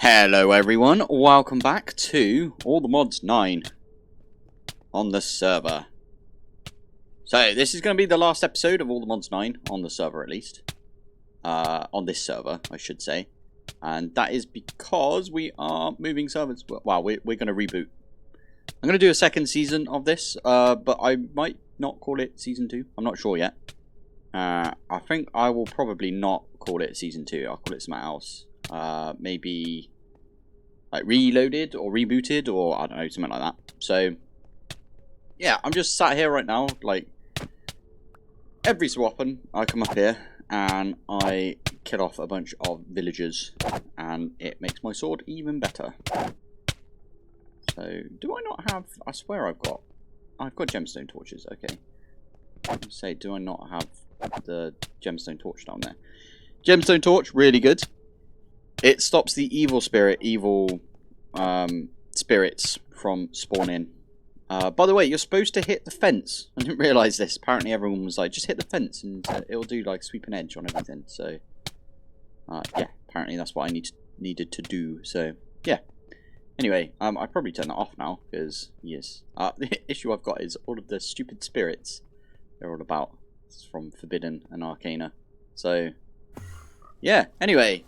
Hello everyone, welcome back to All the Mods 9 on the server. So this is going to be the last episode of All the Mods 9 on the server at least. On this server, I should say. And that is because we are moving servers. Well, we're going to reboot. I'm going to do a second season of this, but I might not call it Season 2. I'm not sure yet. I think I will probably not call it Season 2. I'll call it something else. Maybe like reloaded or rebooted or I don't know, something like that. So yeah, I'm just sat here right now, like every so often I come up here and I kill off a bunch of villagers and it makes my sword even better. So do I not have, I swear I've got gemstone torches. Okay, say, do I not have the gemstone torch down there? Gemstone torch, really good. It stops the evil spirits from spawning. By the way, you're supposed to hit the fence. I didn't realise this. Apparently everyone was like, just hit the fence and it'll do like sweeping edge on everything. So, yeah, apparently that's what I needed to do. So, yeah. Anyway, I probably turn that off now because, yes. The issue I've got is all of the stupid spirits they're all about. It's from Forbidden and Arcana. So, yeah. Anyway,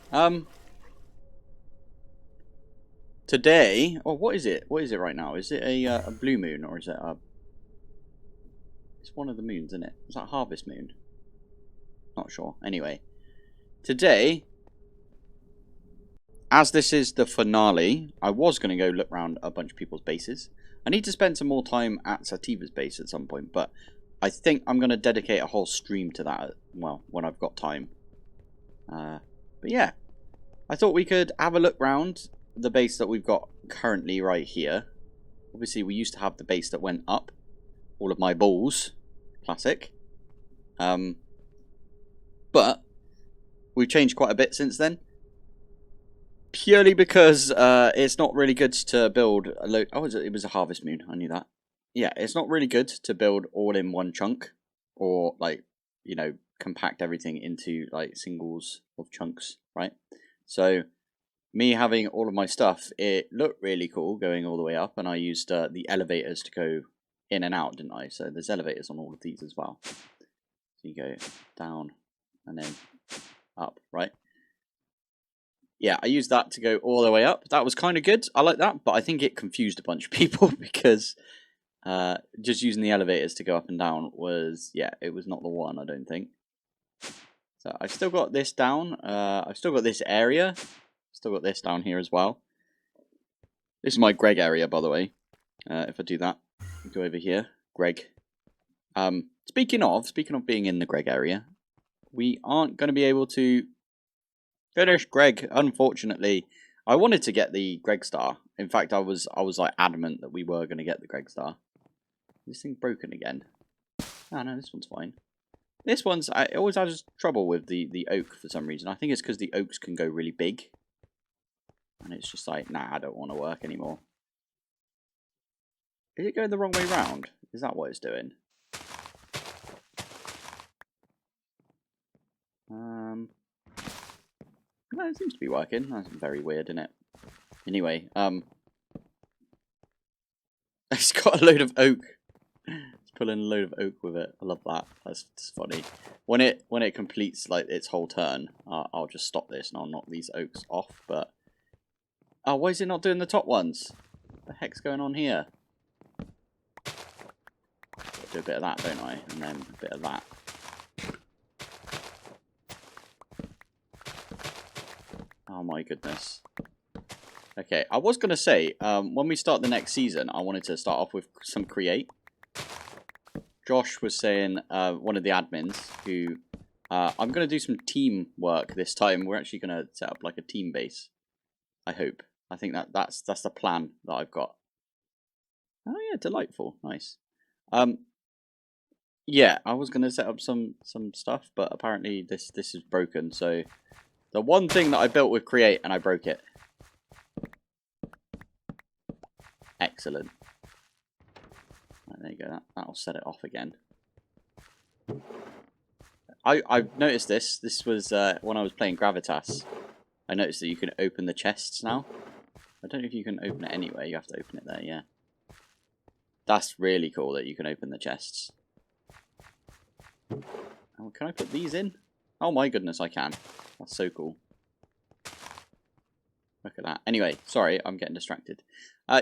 today, oh, what is it? What is it right now? Is it a blue moon or is it a? It's one of the moons, isn't it? Is that harvest moon? Not sure. Anyway, today, as this is the finale, I was going to go look around a bunch of people's bases. I need to spend some more time at Sativa's base at some point, but I think I'm going to dedicate a whole stream to that. Well, when I've got time. But yeah, I thought we could have a look round the base that we've got currently right here. Obviously we used to have the base that went up, all of my balls, classic, but we've changed quite a bit since then, purely because it's not really good to build a load. Oh, it was a harvest moon, I knew that. Yeah, it's not really good to build all in one chunk, or like, you know, compact everything into like singles of chunks, right? So me having all of my stuff, it looked really cool going all the way up, and I used the elevators to go in and out, didn't I? So there's elevators on all of these as well. So you go down and then up, right? Yeah, I used that to go all the way up. That was kind of good. I like that, but I think it confused a bunch of people because just using the elevators to go up and down was, yeah, it was not the one, I don't think. So I've still got this down. I've still got this area. Still got this down here as well. This is my Greg area, by the way. If I do that, go over here, Greg. Speaking of being in the Greg area, we aren't going to be able to finish Greg. Unfortunately, I wanted to get the Greg star. In fact, I was like adamant that we were going to get the Greg star. Is this thing broken again? Oh no, this one's fine. This one's, I always have trouble with the oak for some reason. I think it's because the oaks can go really big. And it's just like, nah, I don't want to work anymore. Is it going the wrong way round? Is that what it's doing? No, it seems to be working. That's very weird, isn't it? Anyway, it's got a load of oak. It's pulling a load of oak with it. I love that. That's funny. When it completes like its whole turn, I'll just stop this and I'll knock these oaks off. But oh, why is it not doing the top ones? What the heck's going on here? Do a bit of that, don't I? And then a bit of that. Oh my goodness. Okay, I was going to say, when we start the next season, I wanted to start off with some create. Josh was saying, one of the admins, who, I'm going to do some team work this time. We're actually going to set up like a team base. I hope. I think that's the plan that I've got. Oh yeah, delightful, nice. Yeah, I was gonna set up some stuff, but apparently this is broken. So the one thing that I built with create and I broke it. Excellent. Right, there you go. That'll set it off again. I've noticed this. This was when I was playing Gravitas. I noticed that you can open the chests now. I don't know if you can open it anyway. You have to open it there, yeah. That's really cool that you can open the chests. Oh, can I put these in? Oh my goodness, I can. That's so cool. Look at that. Anyway, sorry, I'm getting distracted.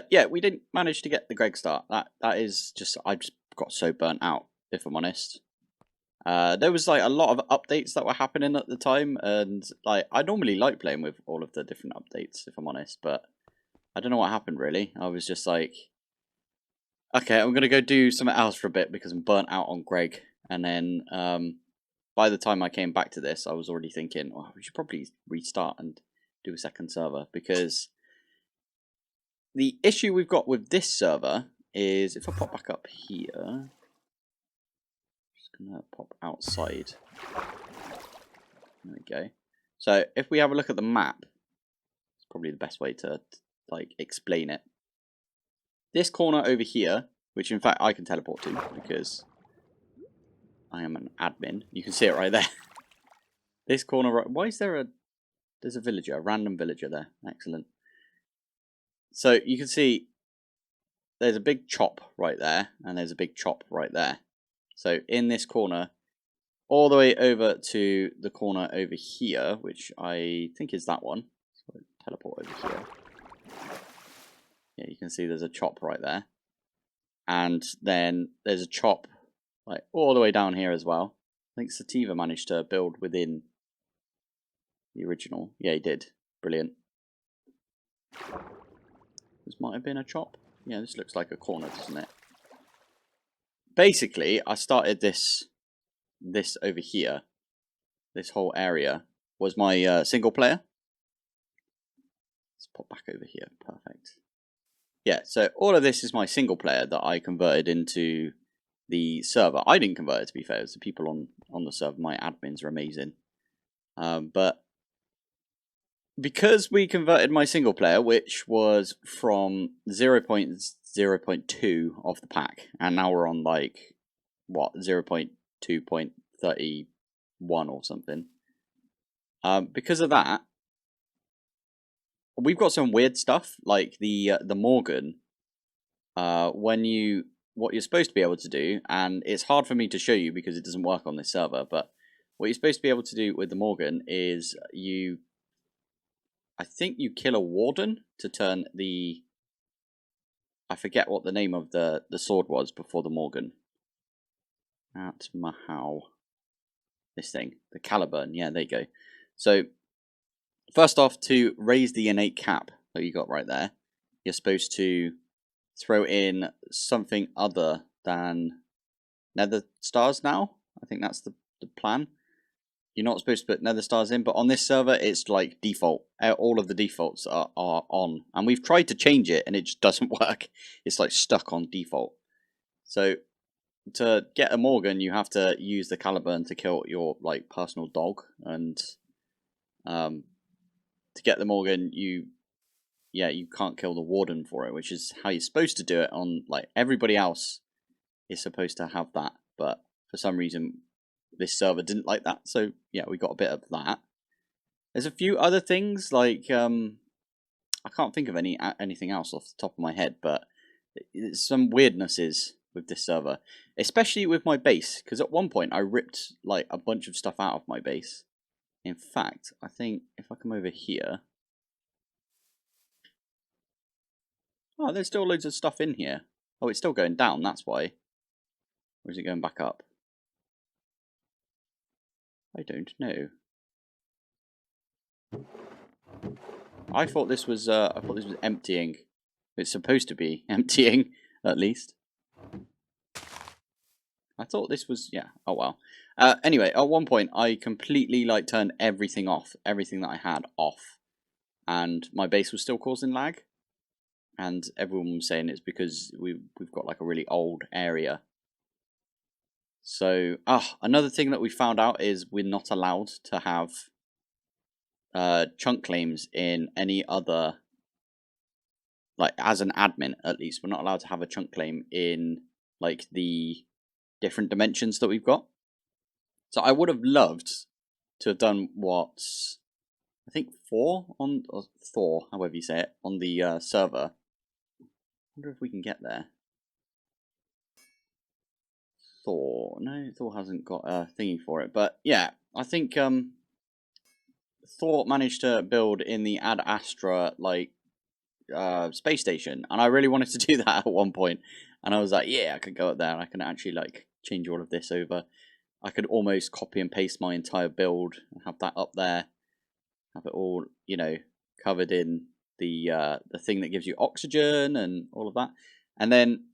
Yeah, we didn't manage to get the Greg start. That is just, I just got so burnt out, if I'm honest. There was like a lot of updates that were happening at the time, and like I normally like playing with all of the different updates, if I'm honest, but I don't know what happened really. I was just like, okay, I'm gonna go do something else for a bit because I'm burnt out on Greg. And then by the time I came back to this, I was already thinking, oh, we should probably restart and do a second server, because the issue we've got with this server is, if I pop back up here, I'm just gonna pop outside. There we go. So if we have a look at the map, it's probably the best way to like explain it. This corner over here, which in fact I can teleport to because I am an admin. You can see it right there. This corner, right, why is there there's a villager, a random villager there. Excellent. So you can see there's a big chop right there, and there's a big chop right there. So in this corner, all the way over to the corner over here, which I think is that one. So teleport over here. Yeah, you can see there's a chop right there. And then there's a chop like all the way down here as well. I think Sativa managed to build within the original. Yeah, he did. Brilliant. This might have been a chop. Yeah, this looks like a corner, doesn't it? Basically, I started this over here. This whole area was my single player. Let's pop back over here. Perfect. Yeah, so all of this is my single player that I converted into the server. I didn't convert it, to be fair. It's the people on the server. My admins are amazing. But because we converted my single player, which was from 0.0.2 of the pack, and now we're on like, what, 0.2.31 or something. Because of that, we've got some weird stuff, like the Morgan. What you're supposed to be able to do, and it's hard for me to show you because it doesn't work on this server, but what you're supposed to be able to do with the Morgan is I think you kill a warden to turn the, I forget what the name of the sword was before the Morgan. At Mahau. This thing, the Caliburn, yeah, there you go. So first off, to raise the innate cap that you got right there, you're supposed to throw in something other than nether stars now. I think that's the plan. You're not supposed to put nether stars in, but on this server, it's like default. All of the defaults are on. And we've tried to change it, and it just doesn't work. It's like stuck on default. So to get a Morgan, you have to use the Caliburn to kill your like personal dog. And to get the Morgan, you can't kill the warden for it, which is how you're supposed to do it on, like, everybody else is supposed to have that, but for some reason this server didn't like that, so yeah, we got a bit of that. There's a few other things, like, I can't think of anything else off the top of my head, but there's some weirdnesses with this server, especially with my base, because at one point I ripped, like, a bunch of stuff out of my base. In fact, I think if I come over here, oh, there's still loads of stuff in here. Oh, it's still going down, that's why. Or is it going back up? I don't know. I thought this was emptying. It's supposed to be emptying, at least. I thought this was, yeah, oh well. Anyway, at one point I completely like turned everything off, everything that I had off. And my base was still causing lag. And everyone was saying it's because we've got like a really old area. So, another thing that we found out is we're not allowed to have chunk claims in any other, like, as an admin at least, we're not allowed to have a chunk claim in like the different dimensions that we've got. So I would have loved to have done what I think 4 on, or Thor, however you say it, on the server. I wonder if we can get there. Thor, no, Thor hasn't got a thingy for it, but yeah, I think Thor managed to build in the Ad Astra like space station, and I really wanted to do that at one point, and I was like, yeah, I could go up there and I can actually like change all of this over. I could almost copy and paste my entire build and have that up there, have it all, you know, covered in the thing that gives you oxygen and all of that. And then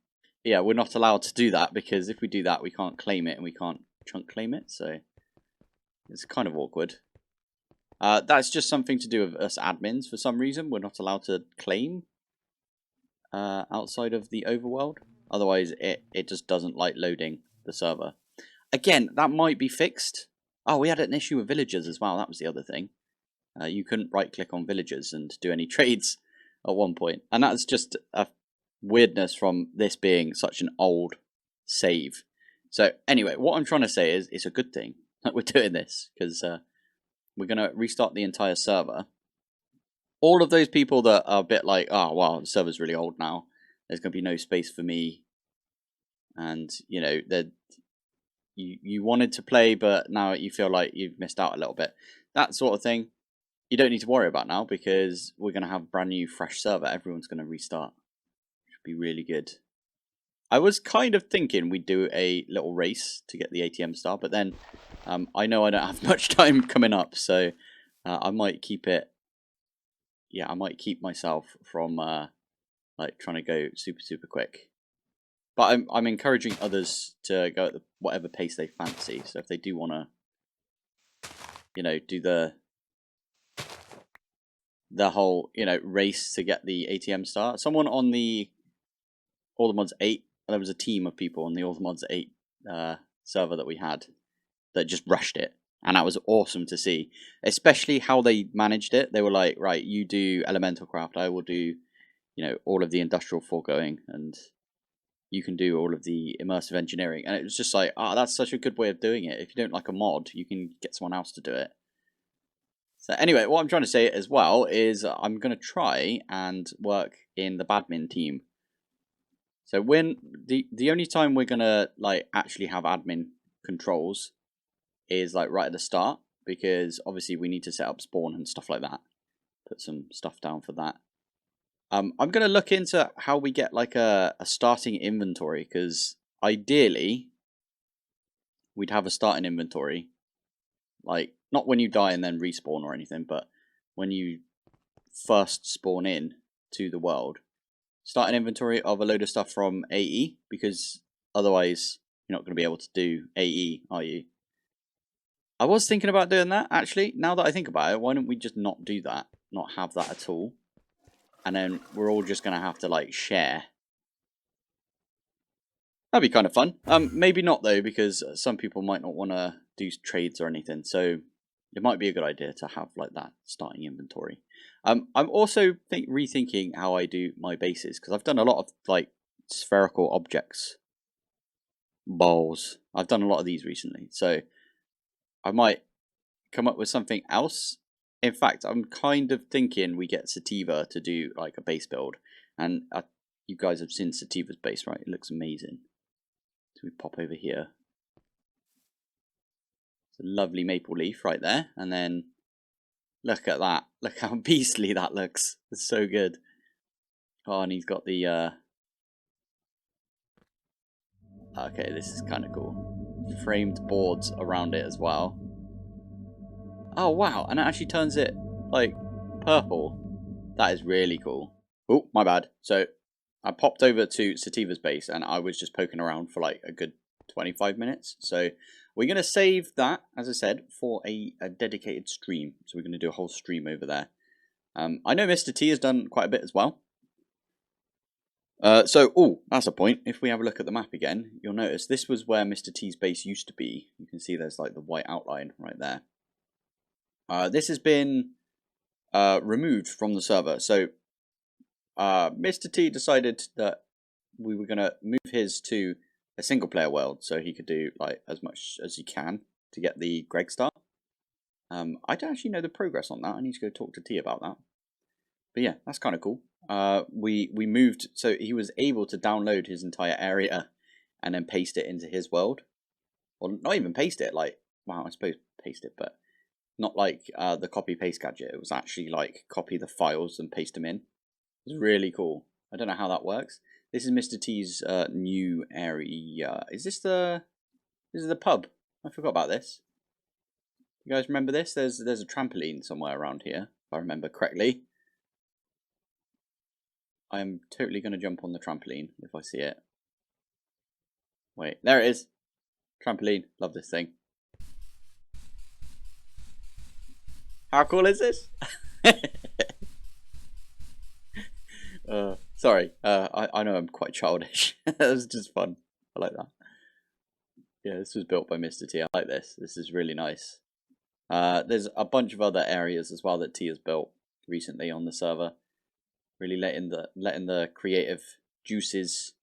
yeah, we're not allowed to do that because if we do that we can't claim it and we can't chunk claim it, so it's kind of awkward. That's just something to do with us admins. For some reason we're not allowed to claim outside of the overworld. Otherwise it just doesn't like loading the server. Again, that might be fixed. Oh, we had an issue with villagers as well. That was the other thing. You couldn't right click on villagers and do any trades at one point. And that's just a weirdness from this being such an old save. So anyway, what I'm trying to say is it's a good thing that we're doing this, because we're going to restart the entire server. All of those people that are a bit like, oh, wow, the server's really old now. There's going to be no space for me. And, you know, you wanted to play, but now you feel like you've missed out a little bit. That sort of thing, you don't need to worry about now, because we're going to have a brand new, fresh server. Everyone's going to restart. Should be really good. I was kind of thinking we'd do a little race to get the ATM star, but then I know I don't have much time coming up, so I might keep it. Yeah, I might keep myself from like trying to go super quick. But I'm encouraging others to go at whatever pace they fancy. So if they do want to, you know, do the whole, you know, race to get the ATM star. Someone on the All the Mods 8, there was a team of people on the All the Mods 8 server that we had that just rushed it. And that was awesome to see, especially how they managed it. They were like, right, you do elemental craft, I will do, you know, all of the industrial foregoing, and you can do all of the immersive engineering. And it was just like, that's such a good way of doing it. If you don't like a mod, you can get someone else to do it. So anyway, what I'm trying to say as well is I'm going to try and work in the badmin team. So when the only time we're going to like actually have admin controls is like right at the start, because obviously we need to set up spawn and stuff like that. Put some stuff down for that. I'm going to look into how we get like a starting inventory, because ideally we'd have a starting inventory, like not when you die and then respawn or anything, but when you first spawn in to the world, start an inventory of a load of stuff from AE, because otherwise you're not going to be able to do AE, are you? I was thinking about doing that, actually. Now that I think about it, why don't we just not do that? Not have that at all. And then we're all just going to have to, like, share. That'd be kind of fun. Maybe not, though, because some people might not want to do trades or anything. So it might be a good idea to have, like, that starting inventory. I'm also rethinking how I do my bases, because I've done a lot of, like, spherical objects. Balls. I've done a lot of these recently. So I might come up with something else. In fact, I'm kind of thinking we get Sativa to do like a base build. And you guys have seen Sativa's base, right? It looks amazing. So we pop over here. It's a lovely maple leaf right there. And then look at that. Look how beastly that looks. It's so good. Oh, and he's got the... Okay, this is kind of cool. Framed boards around it as well. Oh, wow. And it actually turns it, like, purple. That is really cool. Oh, my bad. So, I popped over to Sativa's base, and I was just poking around for, like, a good 25 minutes. So, we're going to save that, as I said, for a dedicated stream. So, we're going to do a whole stream over there. I know Mr. T has done quite a bit as well. Oh, that's a point. If we have a look at the map again, you'll notice this was where Mr. T's base used to be. You can see there's, like, the white outline right there. This has been removed from the server. So Mr. T decided that we were going to move his to a single player world, so he could do like as much as he can to get the Greg star. I don't actually know the progress on that. I need to go talk to T about that. But yeah, that's kind of cool. We moved, so he was able to download his entire area and then paste it into his world. Well, not even paste it, like, well, I suppose paste it, but not like the copy paste gadget. It was actually like copy the files and paste them in. It was really cool. I don't know how that works. This is Mr. T's new area. Is this the pub? I forgot about this. You guys remember this? There's a trampoline somewhere around here, if I remember correctly. I am totally going to jump on the trampoline if I see it. Wait, there it is. Trampoline. Love this thing. How cool is this? Sorry. I know I'm quite childish. That was just fun. I like that. Yeah, this was built by Mr. T. I like this. This is really nice. There's a bunch of other areas as well that T has built recently on the server. Really letting the creative juices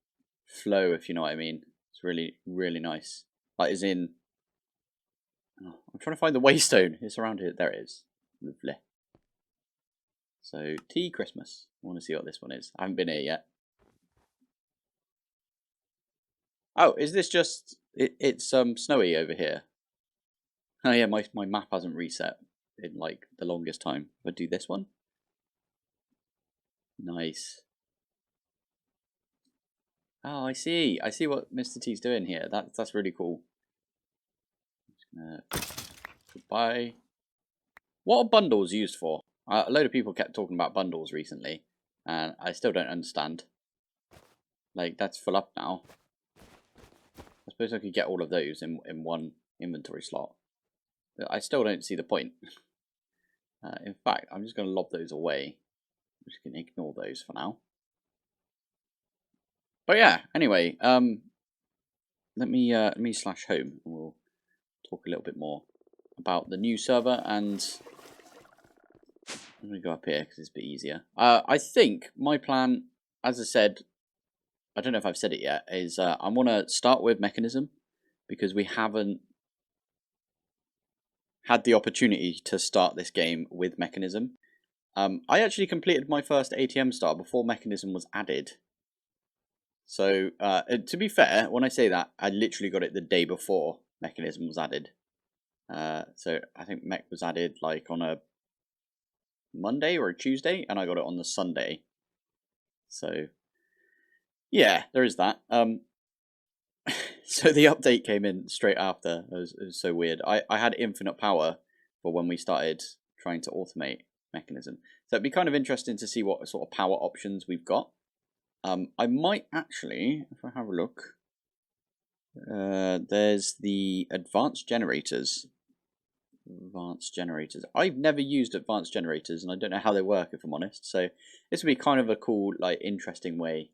flow, if you know what I mean. It's really, really nice. Like, as in, oh, I'm trying to find the waystone. It's around here. There it is. Lovely. So, Tea Christmas. I want to see what this one is. I haven't been here yet. Oh, is this just... It's snowy over here. Oh yeah, my map hasn't reset in like the longest time. If I do this one. Nice. Oh, I see. I see what Mr. T's doing here. That's really cool. Goodbye. What are bundles used for? A load of people kept talking about bundles recently, and I still don't understand. Like, that's full up now. I suppose I could get all of those in one inventory slot. But I still don't see the point. In fact, I'm just going to lob those away. I'm just going to ignore those for now. But yeah, anyway, let me slash home, and we'll talk a little bit more about the new server. And I'm going to go up here because it's a bit easier. I think my plan, as I said, I don't know if I've said it yet, is I want to start with Mechanism because we haven't had the opportunity to start this game with Mechanism. I actually completed my first ATM star before Mechanism was added. So, to be fair, when I say that, I literally got it the day before Mechanism was added. So I think Mech was added like on a Monday or a Tuesday, and I got it on the Sunday. So, yeah, there is that. So the update came in straight after. It was so weird. I had infinite power for when we started trying to automate Mechanism. So it'd be kind of interesting to see what sort of power options we've got. I might actually, if I have a look, there's the advanced generators. Advanced generators. I've never used advanced generators, and I don't know how they work, if I'm honest. So this would be kind of a cool, like, interesting way,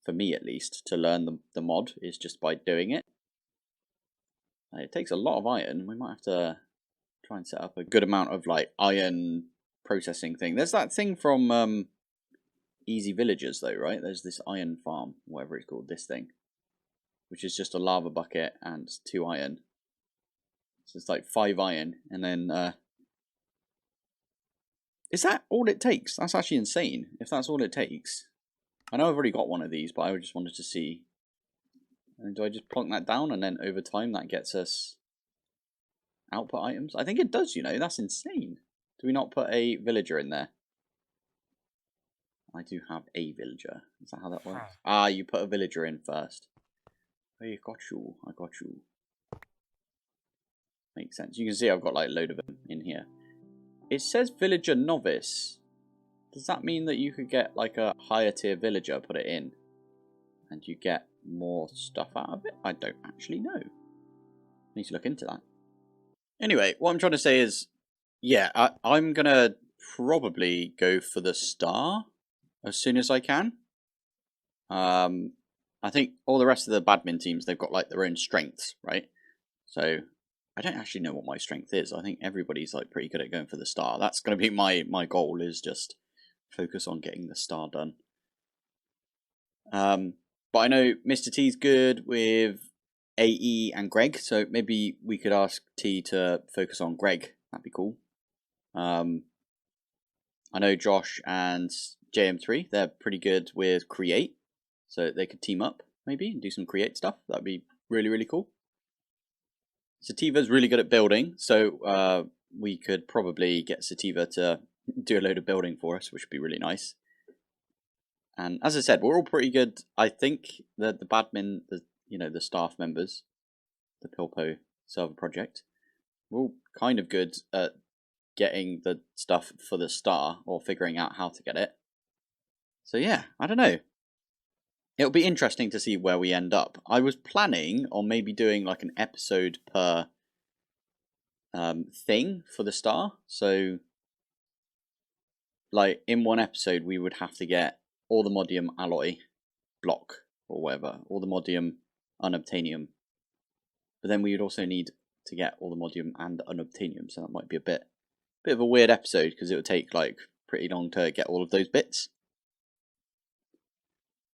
for me at least, to learn the mod, is just by doing it. It takes a lot of iron. We might have to try and set up a good amount of, like, iron processing thing. There's that thing from Easy Villagers, though, right? There's this iron farm, whatever it's called, this thing, which is just a lava bucket and 2 iron. So it's like 5 iron, and then is that all it takes? That's actually insane, if that's all it takes. I know I've already got one of these, but I just wanted to see. And do I just plonk that down, and then over time that gets us output items? I think it does, you know, that's insane. Do we not put a villager in there? I do have a villager. Is that how that works? Ah, you put a villager in first. I got you. I got you. Makes sense. You can see I've got like a load of them in here. It says villager novice. Does that mean that you could get like a higher tier villager, put it in, and you get more stuff out of it? I don't actually know. I need to look into that. Anyway, what I'm trying to say is, yeah, I'm going to probably go for the star as soon as I can. I think all the rest of the badmin teams, they've got like their own strengths, right? So I don't actually know what my strength is. I think everybody's like pretty good at going for the star. That's going to be my goal, is just focus on getting the star done. But I know Mr. T's good with AE and Greg, so maybe we could ask T to focus on Greg That'd be cool. I know Josh and JM3, they're pretty good with create, so they could team up maybe and do some create stuff. That'd be really, really cool. Sativa's really good at building, so we could probably get Sativa to do a load of building for us, which would be really nice. And as I said, we're all pretty good. I think the badmin, the staff members, the Pilpoh server project, we're all kind of good at getting the stuff for the star or figuring out how to get it. So yeah, I don't know. It'll be interesting to see where we end up. I was planning on maybe doing like an episode per thing for the star. So like in one episode we would have to get all the modium alloy block or whatever, all the modium unobtainium. But then we would also need to get all the modium and unobtainium, so that might be a bit of a weird episode because it would take like pretty long to get all of those bits.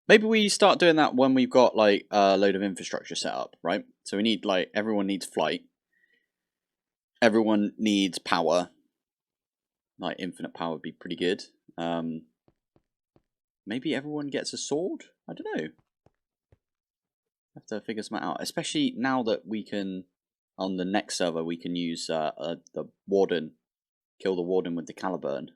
Maybe we start doing that when we've got like a load of infrastructure set up, right? So we need like everyone needs flight, everyone needs power. Like infinite power would be pretty good. Maybe everyone gets a sword. I don't know. Have to figure something out, especially now that we can on the next server we can use the warden, kill the warden with the caliburn.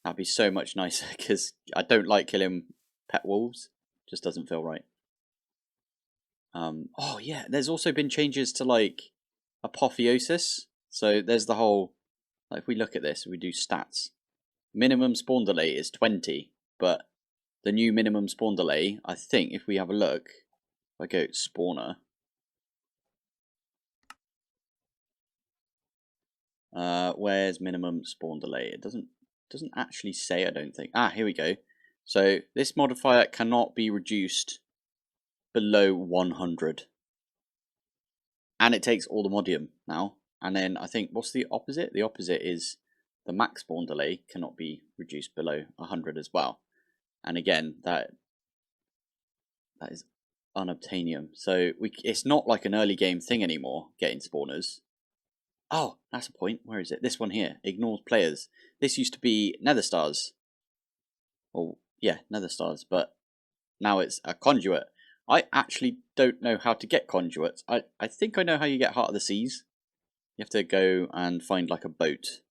That'd be so much nicer because I don't like killing pet wolves. Just doesn't feel right. Oh yeah, there's also been changes to like Apotheosis. So there's the whole, like if we look at this, we do stats. Minimum spawn delay is 20, but the new minimum spawn delay, I think if we have a look, if I go spawner, where's minimum spawn delay? It doesn't actually say, I don't think. Ah, here we go. So this modifier cannot be reduced below 100. And it takes all the modium now. And then I think, what's the opposite? The opposite is the max spawn delay cannot be reduced below 100 as well. And again, that is unobtainium. So it's not like an early game thing anymore, getting spawners. Oh, that's a point. Where is it? This one here. Ignores players. This used to be nether stars. Or, yeah, nether stars. But now it's a conduit. I actually don't know how to get conduits. I think I know how you get Heart of the Seas. You have to go and find like a boat.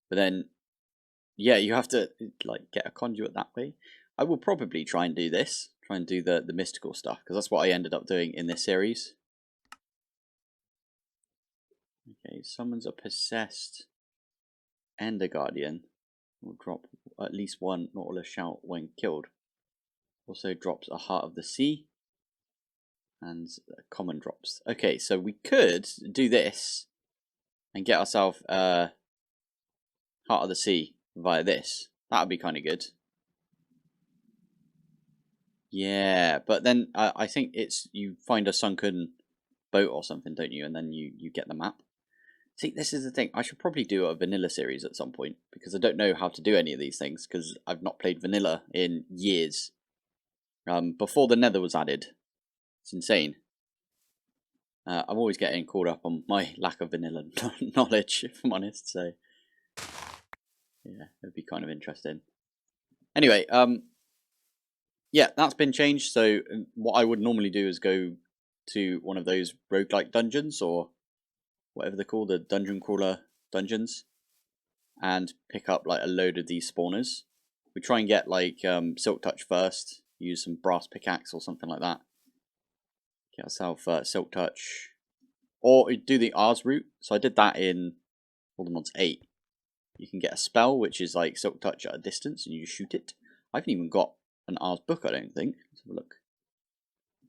But then, yeah, you have to like get a conduit that way. I will probably try and do this. Try and do the mystical stuff. Because that's what I ended up doing in this series. Okay, summons a possessed Ender Guardian. Will drop at least one Nautilus shout when killed. Also drops a Heart of the Sea. And common drops. Okay, so we could do this and get ourselves Heart of the Sea via this. That would be kind of good. Yeah, but then I think it's you find a sunken boat or something, don't you? And then you get the map. See, this is the thing. I should probably do a vanilla series at some point because I don't know how to do any of these things because I've not played vanilla in years. Before the Nether was added. It's insane. I'm always getting caught up on my lack of vanilla knowledge, if I'm honest. So, yeah, it'd be kind of interesting. Anyway, yeah, that's been changed. So, what I would normally do is go to one of those roguelike dungeons or whatever they're called, the dungeon crawler dungeons, and pick up like a load of these spawners. We try and get like Silk Touch first, use some brass pickaxe or something like that. Get ourselves Silk Touch. Or do the Ars route. So I did that in Mods 8. You can get a spell, which is like Silk Touch at a distance, and you just shoot it. I haven't even got an Ars book, I don't think. Let's have a look.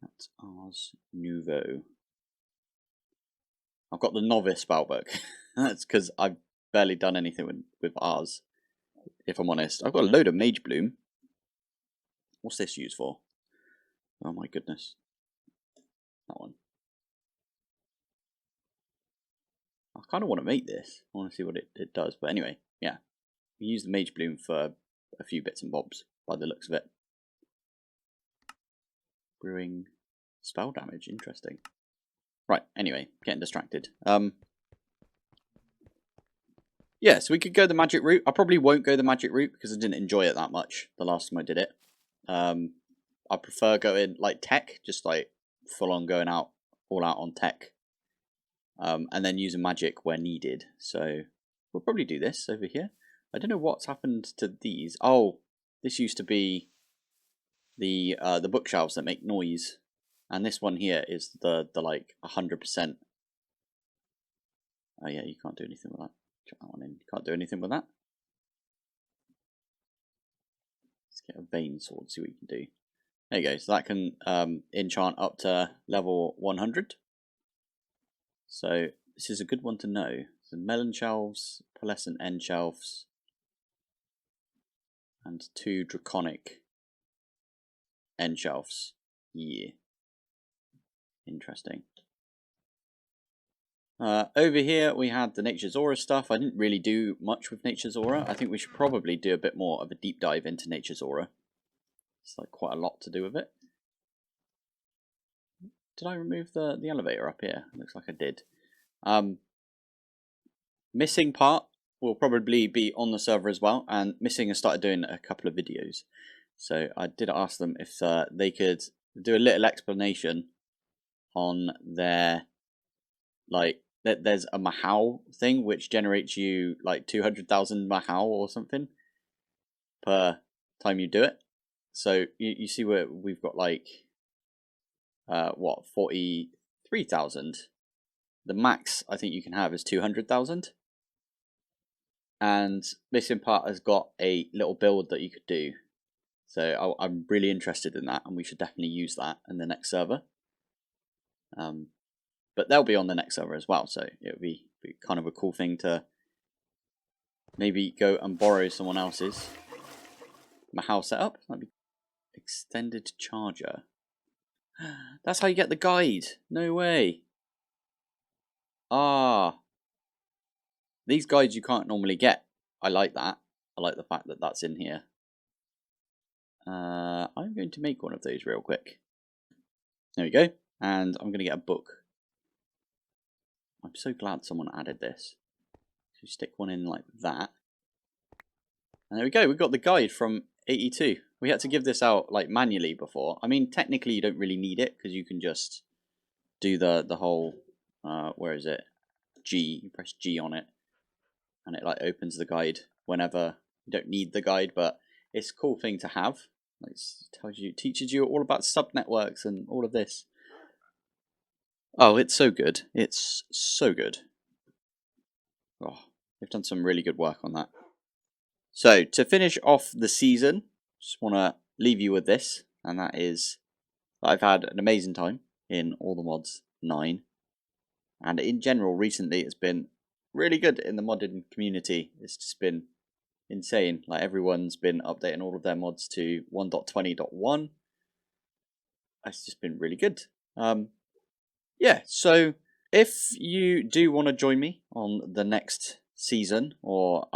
That's Ars Nouveau. I've got the Novice spellbook. That's because I've barely done anything with Ars, if I'm honest. I've got a load of Mage Bloom. What's this used for? Oh my goodness. That one. I kind of want to make this. I want to see what it does. But anyway, yeah. We use the Mage Bloom for a few bits and bobs, by the looks of it. Brewing spell damage. Interesting. Right, anyway, getting distracted. Yeah, so we could go the magic route. I probably won't go the magic route because I didn't enjoy it that much the last time I did it. I prefer going like tech, just like full on going out all out on tech, and then using magic where needed. So we'll probably do this over here. I don't know what's happened to these. Oh, this used to be the bookshelves that make noise, and this one here is the like 100%. Oh yeah, you can't do anything with that. Check that one in. You can't do anything with that. Let's get a vein sword, see what you can do. There you go. So that can enchant up to level 100. So this is a good one to know. So melon shelves, pearlescent end shelves, and 2 draconic end shelves. Yeah. Interesting. Over here we had the Nature's Aura stuff. I didn't really do much with Nature's Aura. I think we should probably do a bit more of a deep dive into Nature's Aura. It's like quite a lot to do with it. Did I remove the elevator up here? Looks like I did. Missing part will probably be on the server as well, and Missing has started doing a couple of videos. So I did ask them if they could do a little explanation on their, like, there's a Mahau thing which generates you like 200,000 Mahau or something per time you do it. So you see where we've got like what, 43,000. The max I think you can have is 200,000. And Missing Part has got a little build that you could do. So I'm really interested in that, and we should definitely use that in the next server. But they'll be on the next server as well, so it would be kind of a cool thing to maybe go and borrow someone else's Mahal setup. That'd be extended charger. That's how you get the guide. No way. Ah. These guides you can't normally get. I like that. I like the fact that that's in here. I'm going to make one of those real quick. There we go. And I'm going to get a book. I'm so glad someone added this. So you stick one in like that. And there we go. We've got the guide from 82. We had to give this out like manually before. I mean, technically you don't really need it because you can just do the whole, where is it? G. You press G on it. And it like opens the guide whenever. You don't need the guide, but it's a cool thing to have. Like, it teaches you all about subnetworks and all of this. Oh, it's so good. It's so good. Oh, they've done some really good work on that. So, to finish off the season, just want to leave you with this, and that is that I've had an amazing time in All the Mods 9. And in general, recently, it's been really good in the modding community. It's just been insane. Like, everyone's been updating all of their mods to 1.20.1. It's just been really good. Yeah, so if you do want to join me on the next season, or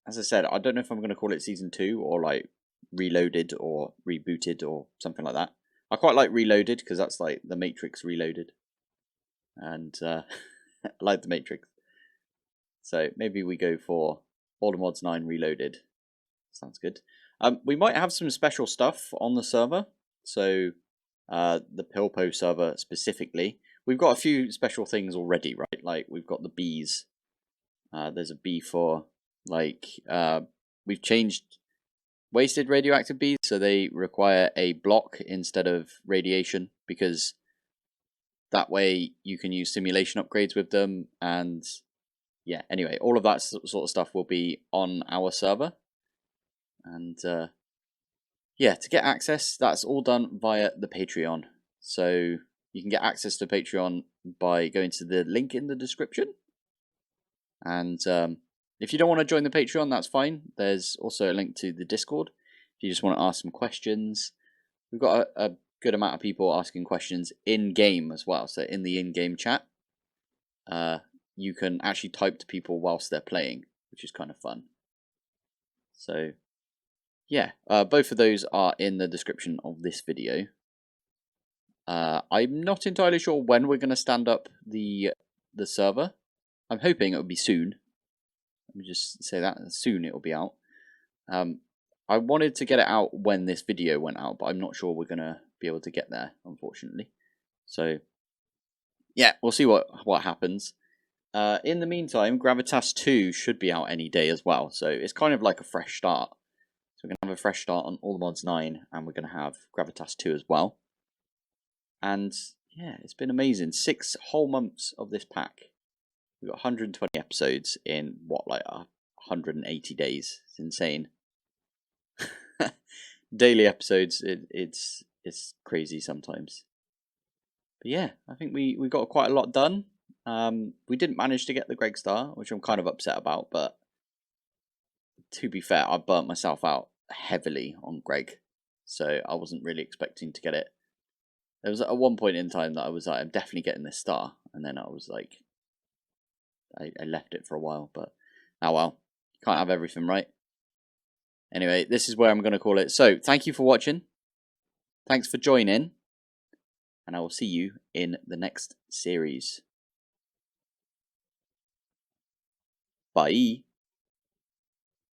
as I said, I don't know if I'm going to call it season 2 or like reloaded or rebooted or something like that. I quite like reloaded because that's like the Matrix reloaded, and I like the Matrix. So maybe we go for All the Mods 9 reloaded. Sounds good. We might have some special stuff on the server. So the Pilpoh server specifically. We've got a few special things already, right? Like we've got the bees. There's a bee for like we've changed wasted radioactive bees, so they require a block instead of radiation, because that way you can use simulation upgrades with them. And yeah, anyway, all of that sort of stuff will be on our server. And yeah, to get access, that's all done via the Patreon. So you can get access to Patreon by going to the link in the description. And if you don't want to join the Patreon, that's fine. There's also a link to the Discord if you just want to ask some questions. We've got a good amount of people asking questions in-game as well. So in the in-game chat, you can actually type to people whilst they're playing, which is kind of fun. So yeah, both of those are in the description of this video. I'm not entirely sure when we're going to stand up the server. I'm hoping it will be soon. Let me just say that soon it will be out. I wanted to get it out when this video went out, but I'm not sure we're gonna be able to get there, unfortunately. So yeah, we'll see what happens. In the meantime, Gravitas 2 should be out any day as well, so it's kind of like a fresh start. So we're going to have a fresh start on All the Mods 9, and we're going to have Gravitas 2 as well. And yeah, it's been amazing. 6 whole months of this pack. We've got 120 episodes in, what, like 180 days. It's insane. Daily episodes, it's crazy sometimes. But yeah, I think we got quite a lot done. We didn't manage to get the Greg Star, which I'm kind of upset about, but to be fair, I burnt myself out heavily on Greg, so I wasn't really expecting to get it. There was at one point in time that I was like, I'm definitely getting this star, and then I was like, I left it for a while, but oh well, can't have everything, right? Anyway, this is where I'm going to call it. So, thank you for watching. Thanks for joining, and I will see you in the next series. Bye.